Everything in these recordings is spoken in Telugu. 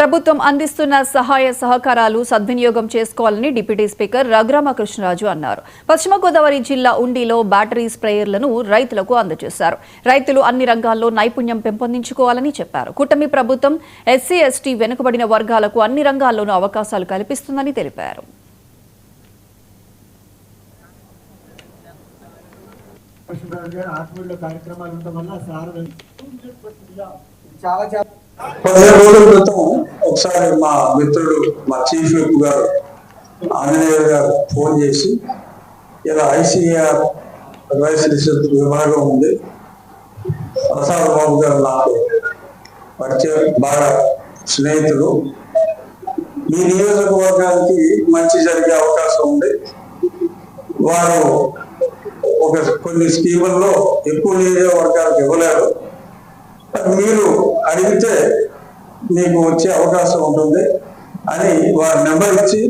ప్రభుత్వం అందిస్తున్న సహాయ సహకారాలు సద్వినియోగం చేసుకోవాలని డిప్యూటీ స్పీకర్ రఘురామకృష్ణరాజు అన్నారు. పశ్చిమ గోదావరి జిల్లా ఉండిలో బ్యాటరీ స్ప్రేయర్లను రైతులకు అందజేశారు. రైతులు అన్ని రంగాల్లో నైపుణ్యం పెంపొందించుకోవాలని చెప్పారు. కూటమి ప్రభుత్వం ఎస్సీ ఎస్టీ వెనుకబడిన వర్గాలకు అన్ని రంగాల్లోనూ అవకాశాలు కల్పిస్తుందని తెలిపారు. పదిహేను రోజుల క్రితం ఒకసారి మా మిత్రుడు మా చీఫ్ విప్ గారు ఆంజనేయ గారు ఫోన్ చేసి ఇలా ఐసీఆర్ రైస్ రీసెర్చ్ విభాగం ఉంది, ప్రసాద్ బాబు గారు నాకు పరిచయం, బాగా స్నేహితులు, ఈ నియోజకవర్గానికి మంచి జరిగే అవకాశం ఉంది. వారు కొన్ని స్కీముల్లో ఎక్కువ నియోజకవర్గాలకు ఇవ్వలేరు, మీరు అడిగితే మీకు వచ్చే అవకాశం ఉంటుంది అని వారి నెంబర్ ఇచ్చి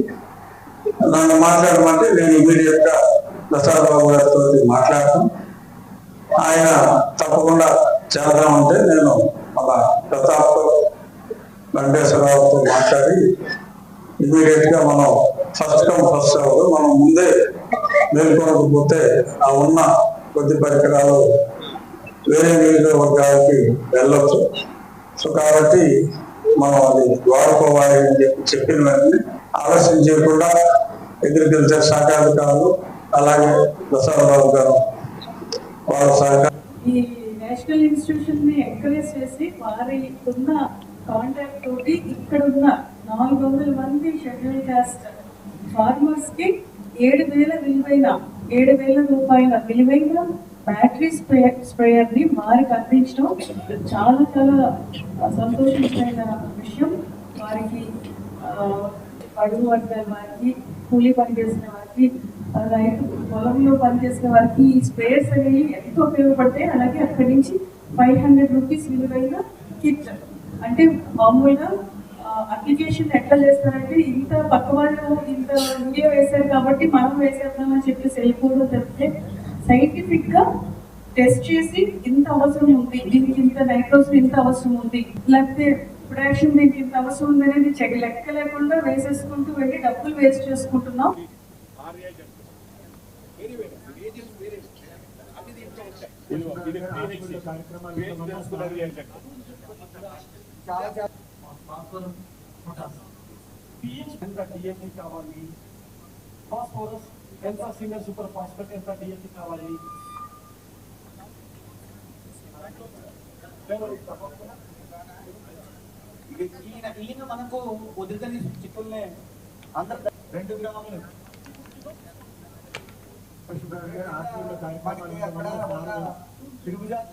నన్ను మాట్లాడమంటే నేను ఇమీడియట్ గా ప్రసాద్ బాబు గారితో మాట్లాడతాం. ఆయన తప్పకుండా చేద్దామంటే నేను మన ప్రతాప్ వెంకటేశ్వరరావుతో మాట్లాడి ఇమీడియట్ గా మనం ఫస్ట్ కమ్ ఫస్ట్ అవ్వదు, మనం ముందే మేల్కొనకపోతే ఆ ఉన్న కొద్ది పరికరాలు వేరే నియోజకవర్గాలకి వెళ్ళొచ్చు. సో కాబట్టి మనం అది వాడుకోవాలి అని చెప్పిన వెంటనే ఆలస్యం చేయకుండా అగ్రికల్చర్ శాఖ అధికారులు అలాగే ప్రసాదరావు గారు వాళ్ళ సహకారం ఈ నేషనల్ ఇన్స్టిట్యూషన్ ని ఎంకరేజ్ చేసి వారి ఉన్న కాంటాక్ట్ తోటి ఇక్కడ ఉన్న 400 మంది షెడ్యూల్ కాస్ట్ ఫార్మర్స్ కి 7,000 రూపాయల విలువైన బ్యాటరీ స్ప్రేయర్ ని వారికి అందించడం చాలా చాలా సంతోషించిన విషయం. వారికి అడుగు వర్గాల వారికి, కూలీ పనిచేసిన వారికి, రైతు పొలంలో పనిచేసిన వారికి ఈ స్ప్రేయర్స్ అనేవి ఎంతో ఉపయోగపడతాయి. అలాగే అక్కడి నుంచి 500 రూపీస్ విలువైన కిట్, అంటే మామూలుగా అప్లికేషన్ ఎట్లా చేస్తారంటే ఇంత పక్క వాళ్ళు ఇంత వీడియో వేశారు కాబట్టి మనం వేసేద్దామని చెప్పేసి వెళ్ళిపోవడం తప్పితే సైంటిఫిక్ గా టెస్ట్ చేసి ఇంత అవసరం ఉంది, దీనికి ఇంత నైట్రోజన్ ఇంత అవసరం ఉంది, లేకపోతే ప్రొడక్షన్ దీనికి ఇంత అవసరం ఉంది అనేది లెక్క లేకుండా వేసేసుకుంటూ వెళ్ళి డబ్బులు వేస్ట్ చేసుకుంటున్నాం. ఎంత సింగర్ సూపర్ ఫాస్ఫేట్, ఎంత డిఎస్సి కావాలి, ఈయన మనకు వదిలితని చిక్కుల్నే అందరు 2 గ్రాములు తిరుగుజాతి